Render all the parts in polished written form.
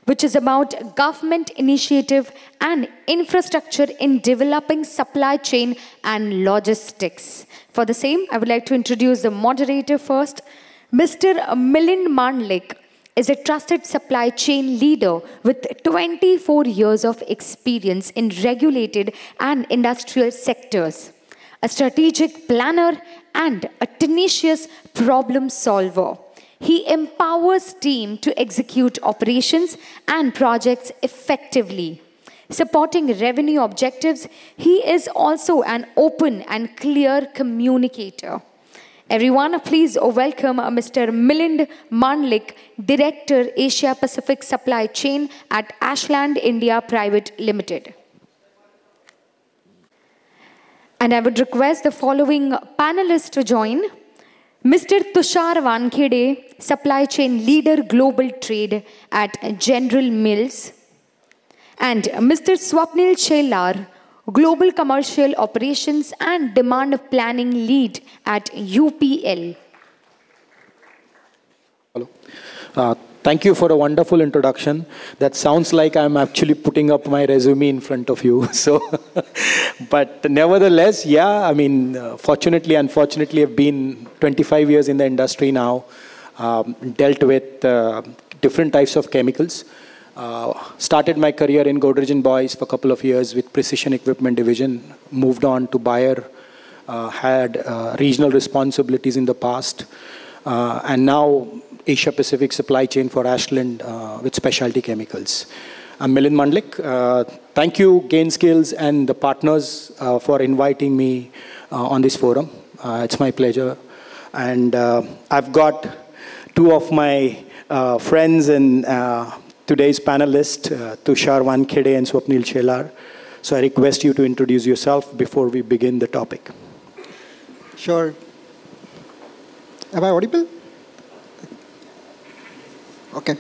which is about government initiative and infrastructure in developing supply chain and logistics. For the same, I would like to introduce the moderator first. Mr. Milind Mandlik is a trusted supply chain leader with 24 years of experience in regulated and industrial sectors, a strategic planner and a tenacious problem solver. He empowers teams to execute operations and projects effectively. Supporting revenue objectives, he is also an open and clear communicator. Everyone, please welcome Mr. Milind Mandlik, Director, Asia Pacific Supply Chain at Ashland India Private Limited. And I would request the following panelists to join. Mr. Tushar Wankhede, Supply Chain Leader Global Trade at General Mills. And Mr. Swapnil Shelar, Global Commercial Operations and Demand Planning Lead at UPL. Hello. Thank you for a wonderful introduction. That sounds like I'm actually putting up my resume in front of you. So, but nevertheless, yeah, I mean, fortunately, unfortunately, I've been 25 years in the industry now, dealt with different types of chemicals. Started my career in Godrej & Boyce for a couple of years with Precision Equipment Division, moved on to Bayer, had regional responsibilities in the past, and now Asia Pacific supply chain for Ashland with specialty chemicals. I'm Milind Mandlik. Thank you, Gainskills and the partners for inviting me on this forum. It's my pleasure. And I've got two of my friends and today's panelists, Tushar Wankhede and Swapnil Shelar. So I request you to introduce yourself before we begin the topic. Sure. Am I audible? Okay.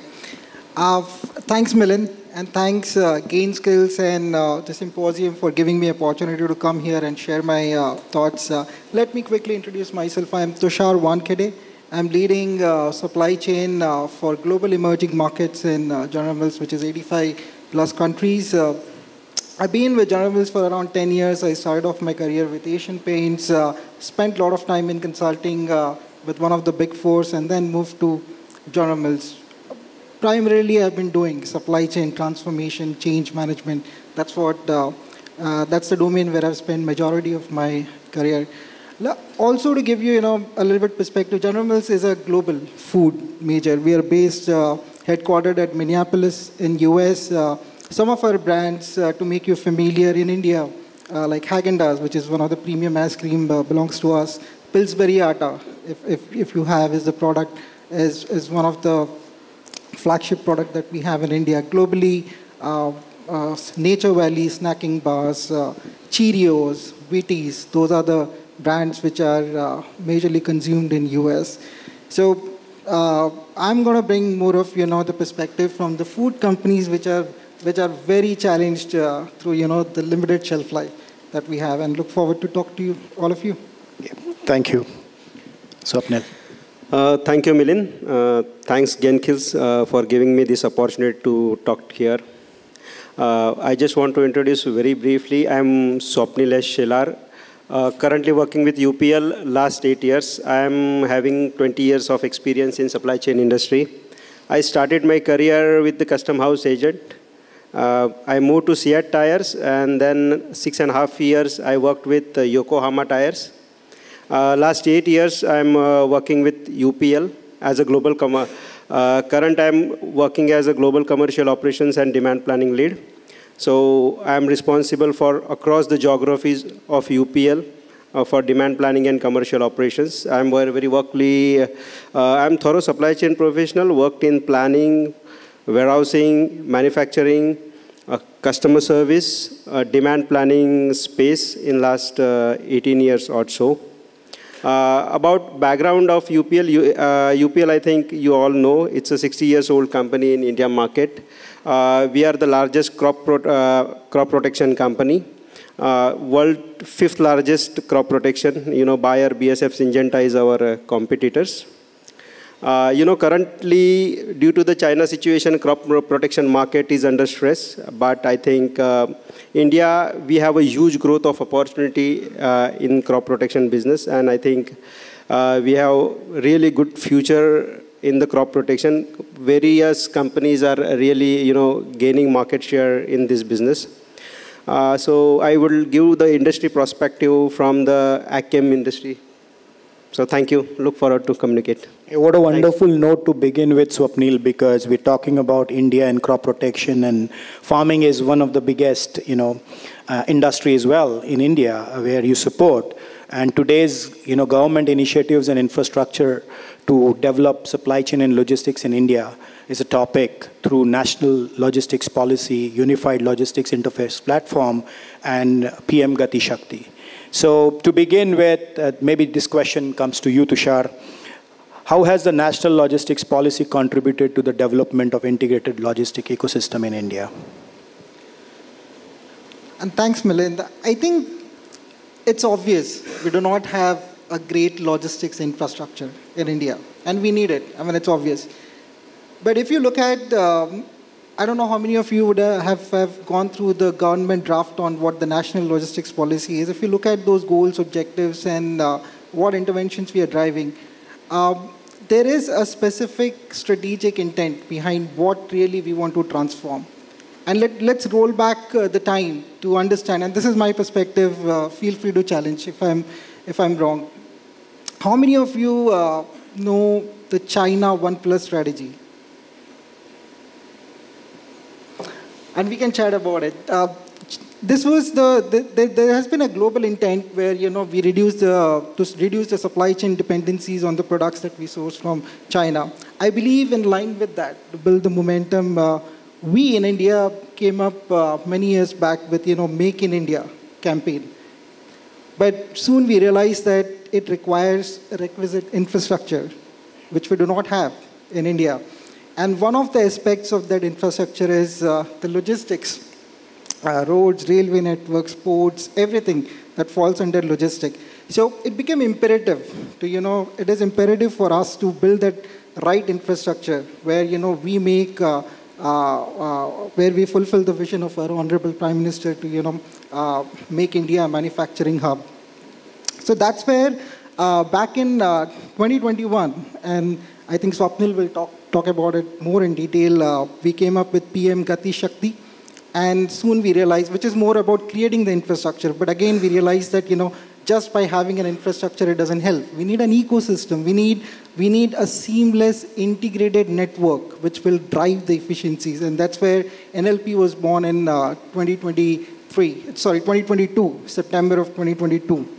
Thanks, Milind, and thanks Gainskills and the symposium for giving me an opportunity to come here and share my thoughts. Let me quickly introduce myself. I'm Tushar Wankhede. I'm leading supply chain for global emerging markets in General Mills, which is 85 plus countries. I've been with General Mills for around 10 years. I started off my career with Asian Paints, spent a lot of time in consulting with one of the big fours, and then moved to General Mills. Primarily, I've been doing supply chain transformation, change management. That's the domain where I've spent majority of my career. Also, to give you, a little bit perspective, General Mills is a global food major. We are based, headquartered at Minneapolis in US. Some of our brands, to make you familiar, in India, like Häagen-Dazs, which is one of the premium ice cream, belongs to us. Pillsbury Atta, if you have, is the product, is one of the flagship product that we have in India. Globally, Nature Valley snacking bars, Cheerios, Wheaties, those are the brands which are majorly consumed in US. So I'm going to bring more of the perspective from the food companies which are very challenged through the limited shelf life that we have, and look forward to talk to you, all of you. Yeah. Thank you. Swapnil. Thank you, Milind. Thanks, Gainskills, for giving me this opportunity to talk here. I just want to introduce very briefly. I'm Swapnil Shelar. Currently working with UPL last 8 years. I am having 20 years of experience in supply chain industry. I started my career with the custom house agent. I moved to Seat Tires, and then 6.5 years I worked with Yokohama Tires. Last 8 years I'm working with UPL as a global current I'm working as a global commercial operations and demand planning lead. So I'm responsible for across the geographies of UPL for demand planning and commercial operations. I'm I'm thorough supply chain professional, worked in planning, warehousing, manufacturing, customer service, demand planning space in last 18 years or so. About background of UPL, UPL I think you all know, it's a 60 years old company in India market. We are the largest crop protection company. World 5th largest crop protection. Bayer, BASF, Syngenta is our competitors. Currently, due to the China situation, crop protection market is under stress. But I think India, we have a huge growth of opportunity in crop protection business. And I think we have really good future in the crop protection. Various companies are really, gaining market share in this business. So I will give the industry perspective from the AgChem industry. So thank you. Look forward to communicate. What a wonderful note to begin with, Swapnil, because we're talking about India and crop protection, and farming is one of the biggest, industry as well in India, where you support. And today's, government initiatives and infrastructure to develop supply chain and logistics in India is a topic through National Logistics Policy, Unified Logistics Interface Platform, and PM Gati Shakti. So to begin with, maybe this question comes to you, Tushar. How has the National Logistics Policy contributed to the development of integrated logistic ecosystem in India? And thanks, Milind. I think it's obvious we do not have a great logistics infrastructure in India, and we need it. I mean, it's obvious. But if you look at, I don't know how many of you would have gone through the government draft on what the national logistics policy is. If you look at those goals, objectives, and what interventions we are driving, there is a specific strategic intent behind what really we want to transform. And let's roll back the time to understand, and this is my perspective, feel free to challenge if I'm wrong. How many of you know the China 1+ strategy? And we can chat about it. This was there has been a global intent where we reduce the supply chain dependencies on the products that we source from China. I believe in line with that, to build the momentum, we in India came up many years back with Make in India campaign. But soon we realized that it requires a requisite infrastructure, which we do not have in India. And one of the aspects of that infrastructure is the logistics, roads, railway networks, ports, everything that falls under logistic. So it became imperative to, it is imperative for us to build that right infrastructure where, we make, where we fulfill the vision of our Honorable Prime Minister to, make India a manufacturing hub. So that's where back in 2021, and I think Swapnil will talk about it more in detail. We came up with PM Gati Shakti, and soon we realized, which is more about creating the infrastructure. But again, we realized that just by having an infrastructure, it doesn't help. We need an ecosystem. We need a seamless, integrated network which will drive the efficiencies, and that's where NLP was born in 2022, September of 2022.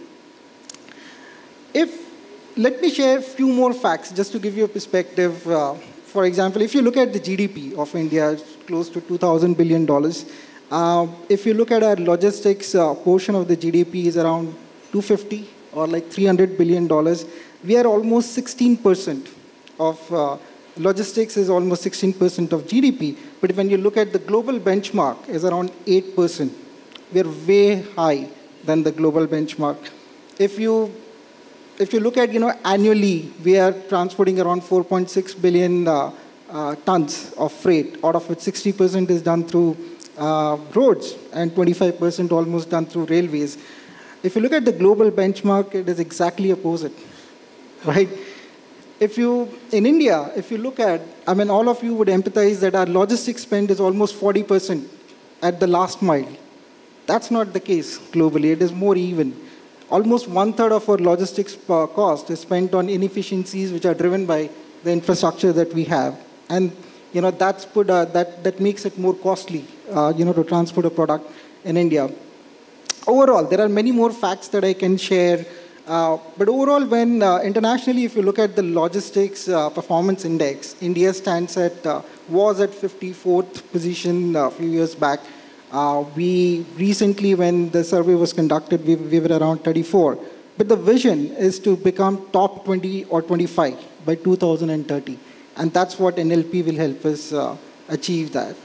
Let me share a few more facts just to give you a perspective. For example, if you look at the GDP of India, it's close to $2,000 billion. If you look at our logistics portion of the GDP is around 250 or like $300 billion. We are almost 16% of logistics is almost 16% of GDP. But when you look at the global benchmark, is around 8%. We are way high than the global benchmark. If you look at, annually, we are transporting around 4.6 billion tons of freight, out of which 60% is done through roads and 25% almost done through railways. If you look at the global benchmark, it is exactly opposite, right? In India, if you look at, all of you would empathize that our logistics spend is almost 40% at the last mile. That's not the case globally. It is more even. Almost 1/3 of our logistics cost is spent on inefficiencies which are driven by the infrastructure that we have. And that makes it more costly to transport a product in India. Overall, there are many more facts that I can share. But overall, when internationally, if you look at the logistics performance index, India was at 54th position a few years back. We recently, when the survey was conducted, we were around 34. But the vision is to become top 20 or 25 by 2030. And that's what NLP will help us achieve that.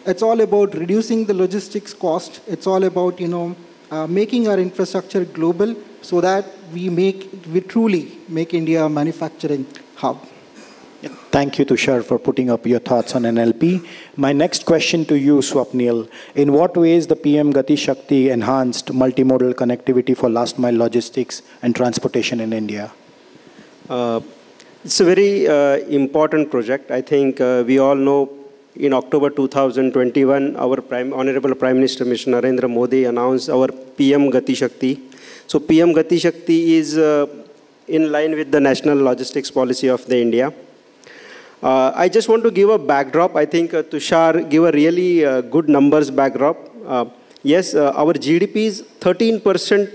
It's all about reducing the logistics cost. It's all about, making our infrastructure global so that we truly make India a manufacturing hub. Thank you, Tushar, for putting up your thoughts on NLP. My next question to you, Swapnil. In what ways the PM Gati Shakti enhanced multimodal connectivity for last mile logistics and transportation in India? It's a very important project. I think we all know in October 2021, our Honorable Prime Minister, Mr. Narendra Modi, announced our PM Gati Shakti. So PM Gati Shakti is in line with the national logistics policy of the India. I just want to give a backdrop. I think Tushar gave a really good numbers backdrop. Yes, our GDP's 13%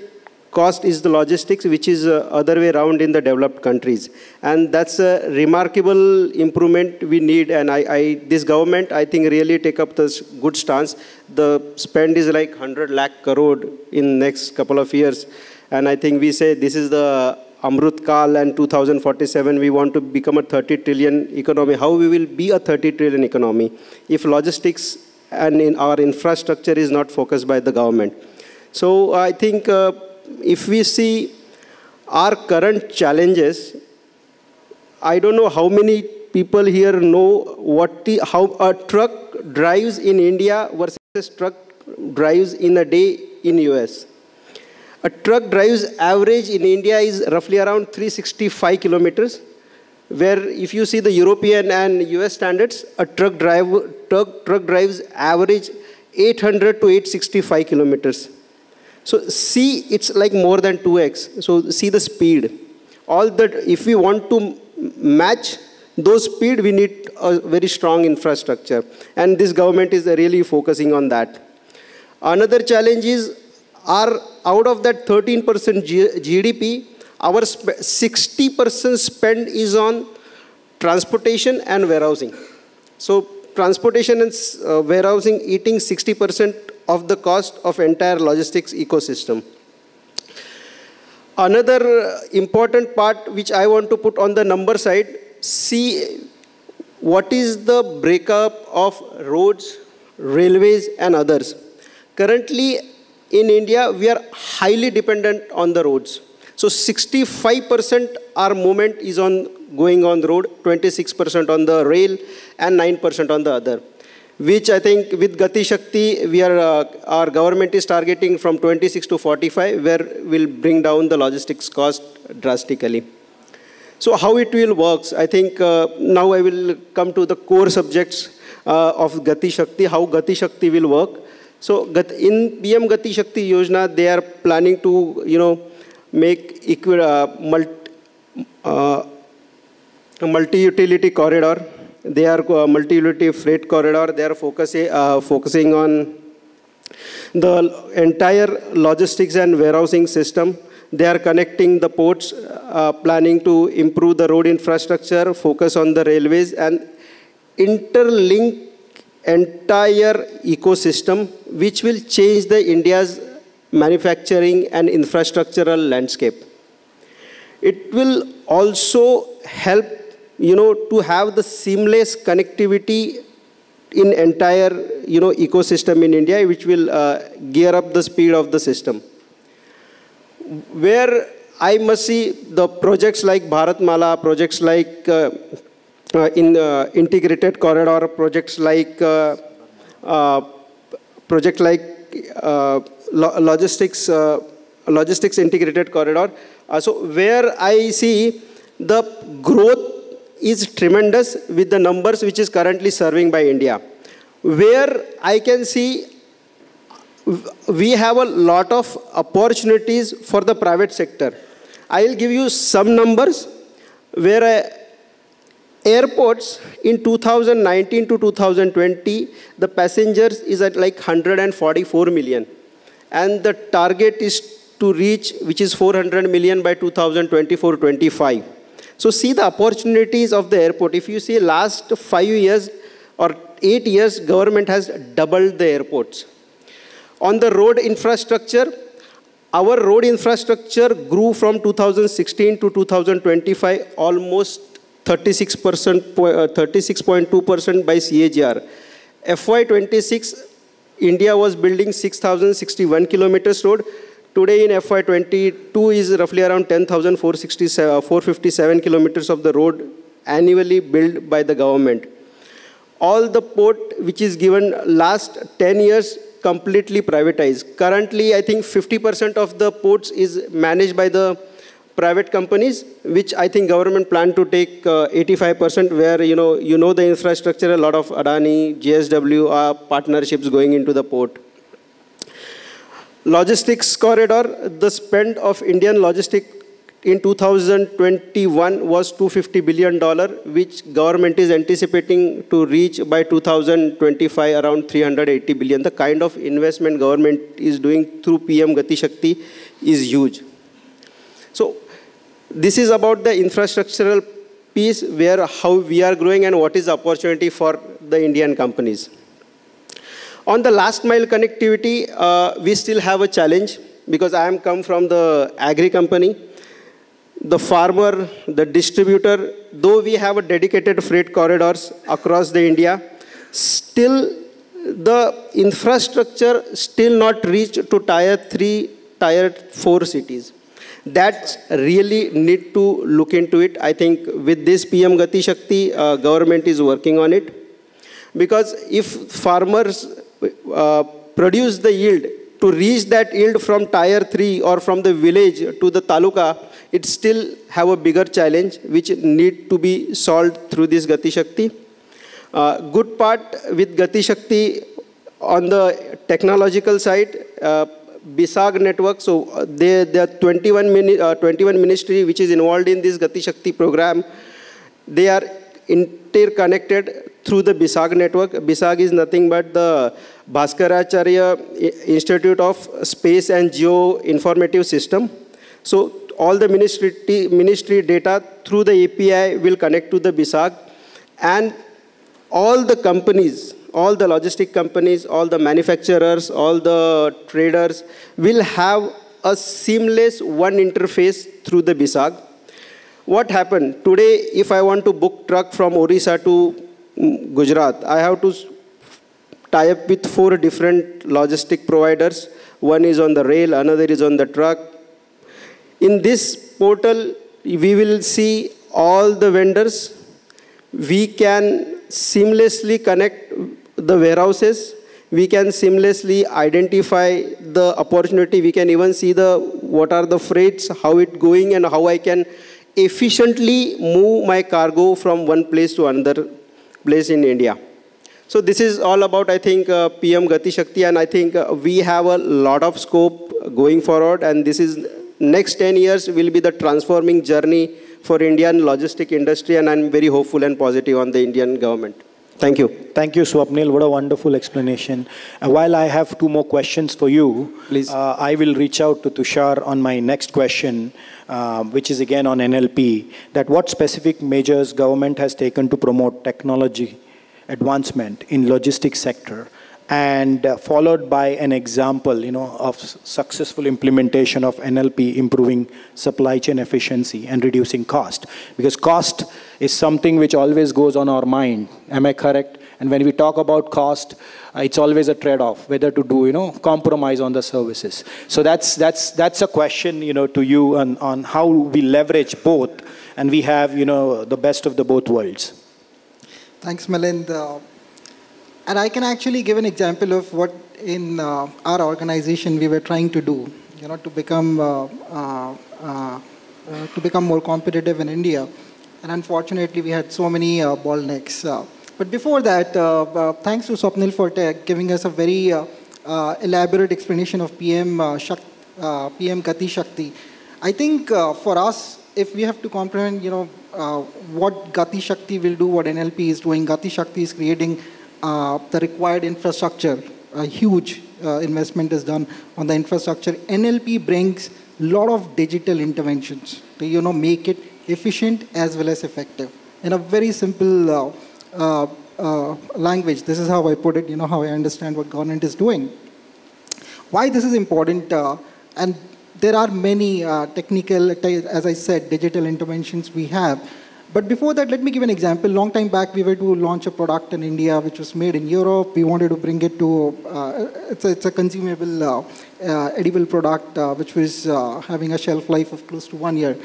cost is the logistics, which is other way around in the developed countries. And that's a remarkable improvement we need. And this government, I think, really take up this good stance. The spend is like 100 lakh crore in next couple of years. And I think we say this is the Amrut Kal, and 2047, we want to become a 30 trillion economy. How we will be a 30 trillion economy if logistics and in our infrastructure is not focused by the government? So I think if we see our current challenges, I don't know how many people here know how a truck drives in India versus truck drives in a day in US. A truck drives average in India is roughly around 365 kilometers, where if you see the European and US standards, a truck drives average 800 to 865 kilometers. So see, it's like more than 2x. So see the speed. All that, if we want to match those speed, we need a very strong infrastructure. And this government is really focusing on that. Another challenge is, out of that 13% GDP, our 60% spend is on transportation and warehousing. So transportation and warehousing eating 60% of the cost of entire logistics ecosystem. Another important part which I want to put on the number side, see what is the breakup of roads, railways and others. Currently, in India, we are highly dependent on the roads. So 65% our movement is going on the road, 26% on the rail, and 9% on the other. Which I think with Gati Shakti, our government is targeting from 26 to 45, where we'll bring down the logistics cost drastically. So how it will work? I think now I will come to the core subjects of Gati Shakti, how Gati Shakti will work. So in PM Gati Shakti Yojana, they are planning to, make multi-utility corridor. They are multi-utility freight corridor. They are focusing on the entire logistics and warehousing system. They are connecting the ports, planning to improve the road infrastructure, focus on the railways, and interlink entire ecosystem, which will change the India's manufacturing and infrastructural landscape. It will also help, to have the seamless connectivity in entire, ecosystem in India, which will gear up the speed of the system. Where I must see the projects like Bharatmala, projects like integrated corridor, projects like logistics integrated corridor. So where I see the growth is tremendous with the numbers which is currently serving by India. Where I can see we have a lot of opportunities for the private sector. I'll give you some numbers where airports in 2019 to 2020, the passengers is at like 144 million. And the target is to reach, which is 400 million by 2024-25. So see the opportunities of the airport. If you see last 5 years or 8 years, government has doubled the airports. On the road infrastructure, our road infrastructure grew from 2016 to 2025 almost 36.2% by CAGR. FY26, India was building 6,061 kilometers road. Today in FY22 is roughly around 10,457 kilometers of the road annually built by the government. All the port which is given last 10 years completely privatized. Currently, I think 50% of the ports is managed by the private companies, which I think government plan to take 85%, where you know the infrastructure, a lot of Adani, JSW are partnerships going into the port. Logistics corridor, the spend of Indian logistics in 2021 was $250 billion, which government is anticipating to reach by 2025 around 380 billion. The kind of investment government is doing through PM Gati Shakti is huge. So this is about the infrastructural piece, where how we are growing and what is the opportunity for the Indian companies. On the last mile connectivity, we still have a challenge, because I am come from the agri company. The farmer, the distributor, though we have a dedicated freight corridors across the India, still the infrastructure still not reached to tier 3, tier 4 cities. That really need to look into it. I think with this PM Gati Shakti, government is working on it. Because if farmers produce the yield, to reach that yield from tier 3 or from the village to the taluka, it still have a bigger challenge which need to be solved through this Gati Shakti. Good part with Gati Shakti on the technological side, BISAG network, so there are 21 ministry which is involved in this Gati Shakti program. They are interconnected through the BISAG network. BISAG is nothing but the Bhaskaracharya Institute of Space and Geo-Informative System. So all the ministry data through the API will connect to the BISAG, and all the companies, all the logistic companies, all the manufacturers, all the traders will have a seamless one interface through the BISAG. What happened? Today, if I want to book truck from Orissa to Gujarat, I have to tie up with 4 different logistic providers. One is on the rail, another is on the truck. In this portal, we will see all the vendors. We can seamlessly connect the warehouses. We can seamlessly identify the opportunity. We can even see what are the freights, how it's going, and how I can efficiently move my cargo from one place to another place in India. So this is all about, I think, PM Gati Shakti, and I think we have a lot of scope going forward, and this is next 10 years will be the transforming journey for Indian logistic industry, and I'm very hopeful and positive on the Indian government. Thank you. Thank you, Swapnil. What a wonderful explanation. While I have 2 more questions for you, please, I will reach out to Tushar on my next question, which is again on NLP, that what specific measures government has taken to promote technology advancement in logistics sector, and followed by an example, of successful implementation of NLP improving supply chain efficiency and reducing cost. Because cost is something which always goes on our mind. Am I correct? And when we talk about cost, it's always a trade-off, whether to do, compromise on the services. So that's a question, to you on how we leverage both, and we have, the best of the both worlds. Thanks, Milind. And I can actually give an example of what in our organization we were trying to do, to become more competitive in India. And unfortunately, we had so many bottlenecks. But before that, thanks to Swapnil for giving us a very elaborate explanation of PM Gati Shakti. I think for us, if we have to comprehend, what Gati Shakti will do, what NLP is doing, Gati Shakti is creating the required infrastructure. A huge investment is done on the infrastructure. NLP brings a lot of digital interventions to, make it efficient as well as effective. In a very simple language, this is how I put it, how I understand what government is doing. Why this is important, and there are many technical, as I said, digital interventions we have. But before that, let me give an example. Long time back, we were to launch a product in India which was made in Europe. We wanted to bring it to, it's a consumable, edible product which was having a shelf life of close to 1 year.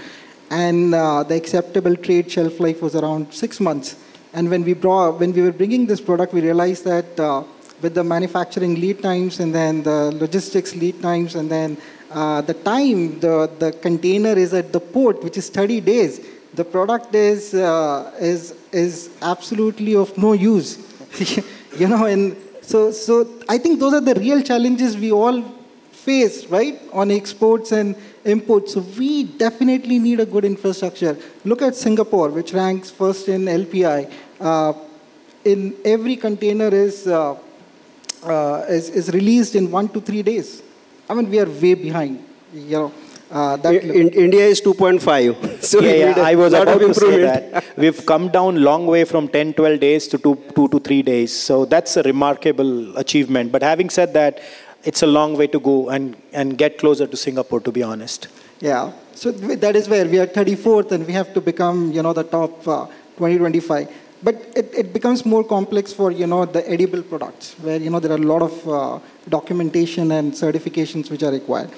and the acceptable trade shelf life was around 6 months. And when we were bringing this product, we realized that with the manufacturing lead times and then the logistics lead times and then the time the container is at the port, which is 30 days, the product is absolutely of no use. And so I think those are the real challenges we all face, right, on exports and imports. So we definitely need a good infrastructure. Look at Singapore, which ranks first in LPI. In every container is released in 1 to 3 days. I mean, we are way behind. India is 2.5. So I was about to say that. We've come down long way from 10, 12 days to 2 to 3 days. So that's a remarkable achievement. But having said that, it's a long way to go and get closer to Singapore, to be honest. Yeah. So that is where we are 34th and we have to become, the top 2025. But it becomes more complex for, the edible products, where, there are a lot of documentation and certifications which are required.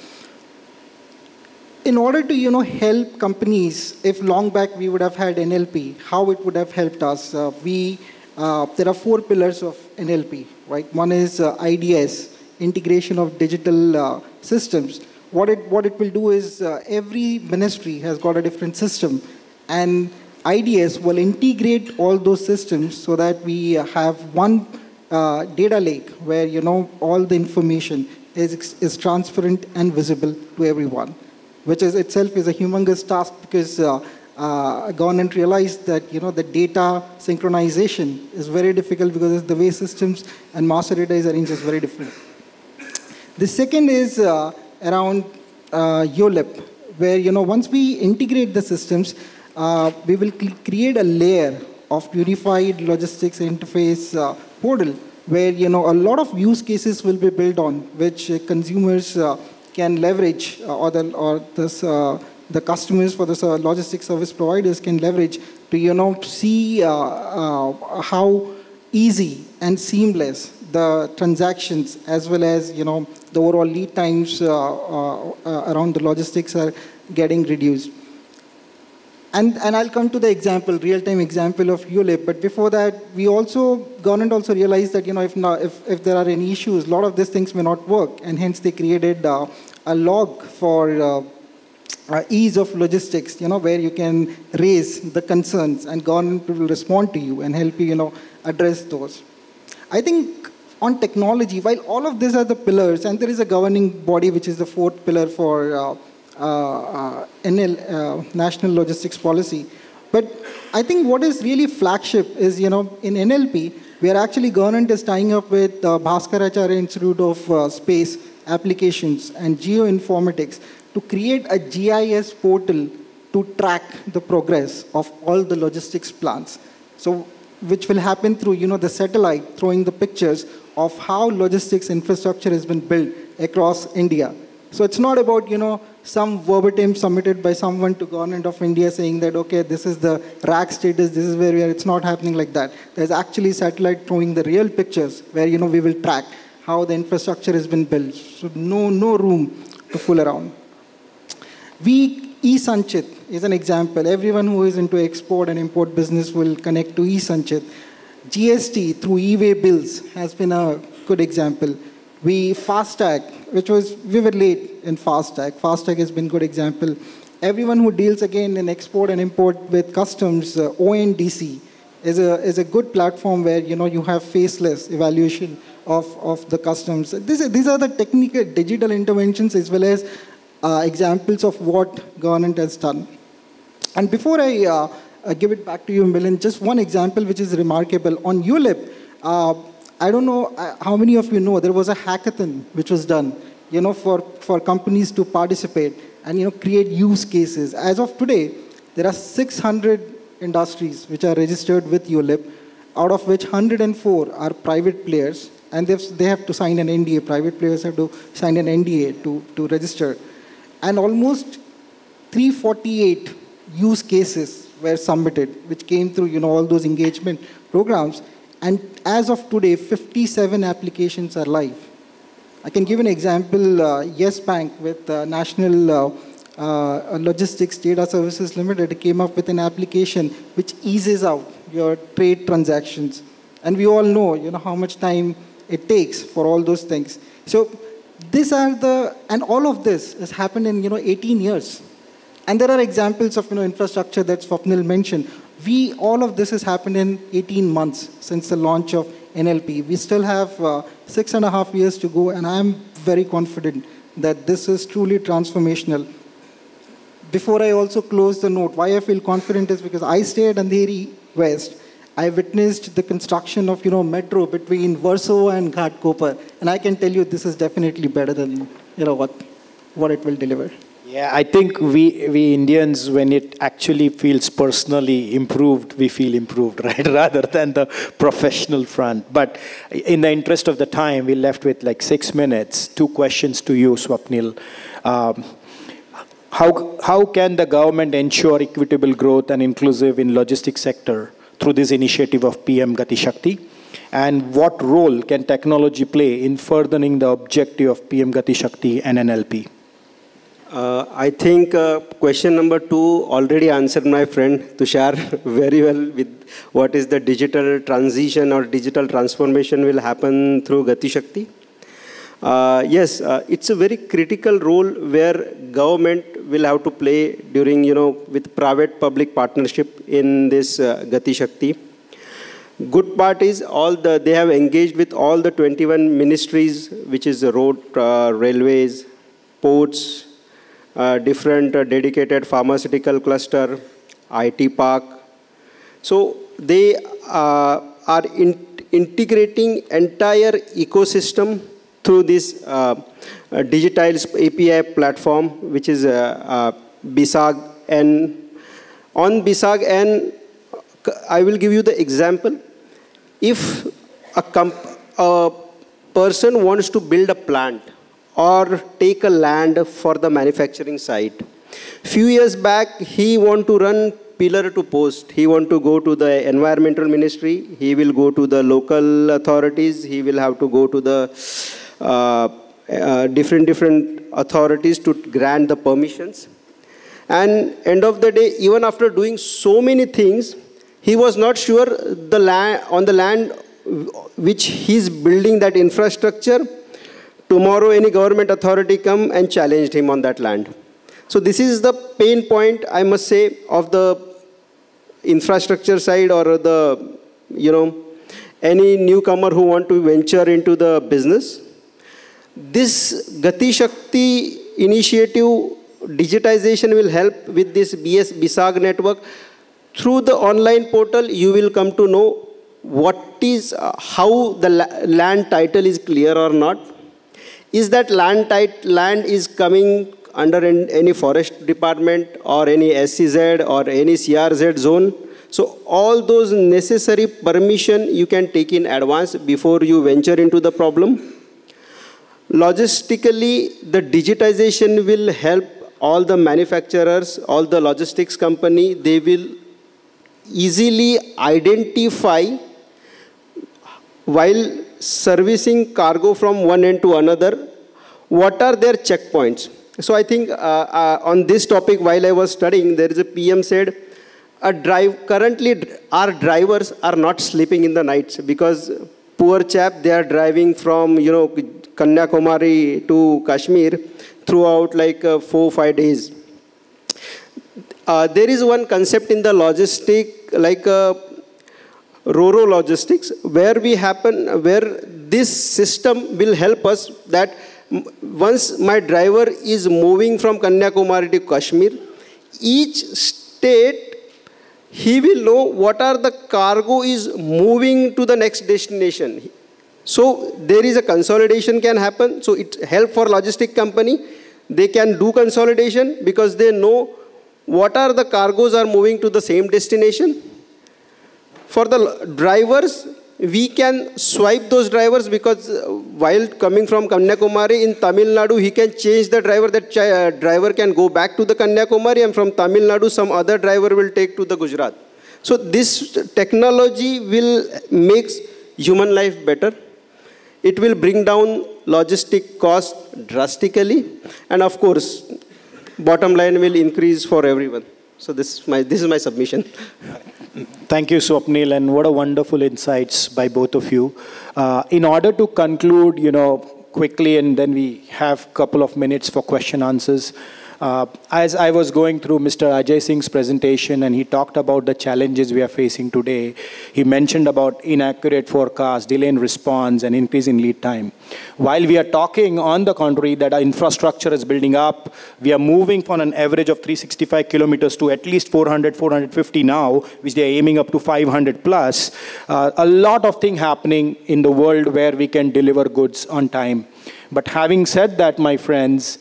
In order to, help companies, if long back we would have had NLP, how it would have helped us, there are 4 pillars of NLP, right? One is IDS, integration of digital systems. What it will do is every ministry has got a different system, and IDS will integrate all those systems so that we have one data lake where, all the information is transparent and visible to everyone, which is itself is a humongous task because government realized that, the data synchronization is very difficult because the way systems and master data is arranged is very different. The second is around ULIP, where, once we integrate the systems, we will create a layer of unified logistics interface portal where, a lot of use cases will be built on, which consumers can leverage, or the customers for the logistics service providers can leverage to, see how easy and seamless the transactions as well as, the overall lead times around the logistics are getting reduced. And I'll come to the example, real-time example of ULIP. But before that, government also realized that, if there are any issues, a lot of these things may not work. And hence they created a log for ease of logistics, where you can raise the concerns and government will respond to you and help you, address those. I think on technology, while all of these are the pillars, and there is a governing body, which is the 4th pillar for National Logistics Policy. But I think what is really flagship is, in NLP, where actually government is tying up with Bhaskaracharya Institute of Space Applications and Geoinformatics to create a GIS portal to track the progress of all the logistics plans. So, which will happen through, the satellite throwing the pictures of how logistics infrastructure has been built across India. So it's not about, some verbatim submitted by someone to government of India saying that, okay, this is the rack status, this is where we are. It's not happening like that. There's actually satellite throwing the real pictures where, we will track how the infrastructure has been built. So no room to fool around. eSanchit is an example. Everyone who is into export and import business will connect to eSanchit. GST through e-way bills has been a good example. FASTag, we were late in FASTag. FASTag has been a good example. Everyone who deals again in export and import with customs, ONDC is a good platform where, you have faceless evaluation of the customs. These are the technical digital interventions as well as examples of what government has done. And before I give it back to you, Milind, just one example which is remarkable. On ULIP, I don't know how many of you know, there was a hackathon which was done, for companies to participate and, create use cases. As of today, there are 600 industries which are registered with ULIP, out of which 104 are private players, and they have to sign an NDA. Private players have to sign an NDA to register. And almost 348 use cases were submitted, which came through, all those engagement programs. And as of today, 57 applications are live. I can give an example, Yes Bank with National Logistics Data Services Limited came up with an application which eases out your trade transactions. And we all know, how much time it takes for all those things. So and all of this has happened in, 18 years. And there are examples of, infrastructure that Swapnil mentioned. All of this has happened in 18 months since the launch of NLP. We still have 6.5 years to go, and I'm very confident that this is truly transformational. Before I also close the note, why I feel confident is because I stay at Andheri West. I witnessed the construction of, metro between Warsaw and Ghatkopar, and I can tell you this is definitely better than, what it will deliver. Yeah, I think we Indians, when it actually feels personally improved, we feel improved, right? Rather than the professional front. But in the interest of the time, we left with like 6 minutes. 2 questions to you, Swapnil. How can the government ensure equitable growth and inclusive in logistics sector through this initiative of PM Gati Shakti? And what role can technology play in furthering the objective of PM Gati Shakti and NLP? I think question number 2 already answered my friend Tushar very well with what is the digital transition or digital transformation will happen through Gati Shakti. Yes, it's a very critical role where government will have to play during, with private-public partnership in this Gati Shakti. Good part is they have engaged with all the 21 ministries, which is road, railways, ports, different dedicated pharmaceutical cluster, IT park. So they are integrating entire ecosystem through this digitized API platform, which is BISAG. And on BISAG, and I will give you the example. If a person wants to build a plant or take a land for the manufacturing site, few years back, he want to run pillar to post. He want to go to the environmental ministry. He will go to the local authorities. He will have to go to the different authorities to grant the permissions. And end of the day, even after doing so many things, he was not sure on the land which he's building that infrastructure, tomorrow any government authority come and challenged him on that land. So this is the pain point, I must say, of the infrastructure side or the, any newcomer who want to venture into the business. This Gati Shakti initiative, digitization will help with this BISAG network. Through the online portal, you will come to know how the land title is clear or not. Is that land is coming under any forest department or any SCZ or any CRZ zone? So all those necessary permission you can take in advance before you venture into the problem. Logistically, the digitization will help all the manufacturers, all the logistics company. They will easily identify while servicing cargo from one end to another, what are their checkpoints. So I think on this topic, while I was studying, there is a PM said, currently our drivers are not sleeping in the nights because poor chap, they are driving from, Kanyakumari to Kashmir throughout like 4-5 days. There is one concept in the logistic, like Ro-Ro logistics, where this system will help us that once my driver is moving from Kanyakumari to Kashmir, each state, he will know what are the cargo is moving to the next destination. So there is a consolidation can happen. So it help for logistic company. They can do consolidation because they know what are the cargoes are moving to the same destination. For the drivers, we can swipe those drivers because while coming from Kanyakumari in Tamil Nadu, he can change the driver. That driver can go back to the Kanyakumari, and from Tamil Nadu, some other driver will take to the Gujarat. So this technology will make human life better. It will bring down logistic cost drastically. And of course, bottom line will increase for everyone. So this is my submission. Thank you, Swapnil, and what a wonderful insights by both of you. In order to conclude, quickly, and then we have a couple of minutes for question answers. As I was going through Mr. Ajay Singh's presentation, and he talked about the challenges we are facing today, he mentioned about inaccurate forecast, delay in response, and increase in lead time. While we are talking, on the contrary, that our infrastructure is building up, we are moving from an average of 365 kilometers to at least 400, 450 now, which they are aiming up to 500 plus. A lot of things happening in the world where we can deliver goods on time. But having said that, my friends,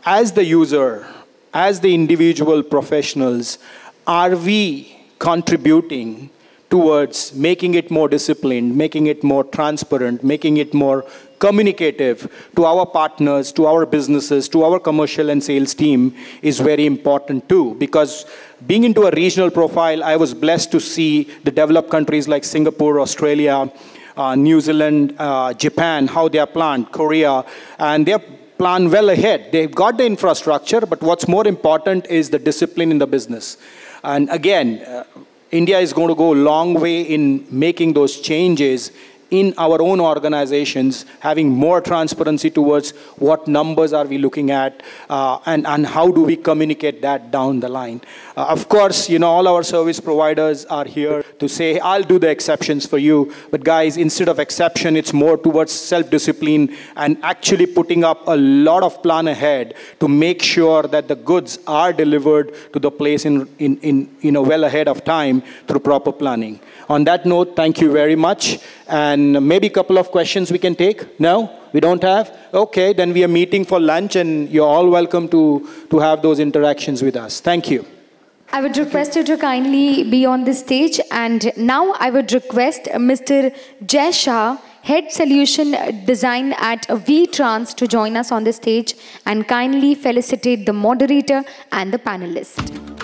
as the user, as the individual professionals, are we contributing towards making it more disciplined, making it more transparent, making it more communicative to our partners, to our businesses, to our commercial and sales team is very important too. Because being into a regional profile, I was blessed to see the developed countries like Singapore, Australia, New Zealand, Japan, how they are planned, Korea, and they are plan well ahead. They've got the infrastructure, but what's more important is the discipline in the business. And again, India is going to go a long way in making those changes in our own organizations, having more transparency towards what numbers are we looking at, and how do we communicate that down the line. Of course, all our service providers are here to say, I'll do the exceptions for you. But guys, instead of exception, it's more towards self-discipline and actually putting up a lot of plan ahead to make sure that the goods are delivered to the place in well ahead of time through proper planning. On that note, thank you very much. And maybe a couple of questions we can take? No? We don't have? Okay, then we are meeting for lunch, and you're all welcome to have those interactions with us. Thank you. I would request you to kindly be on the stage. And now I would request Mr. Jai Shah, Head Solution Design at V-Trans, to join us on the stage and kindly felicitate the moderator and the panelists.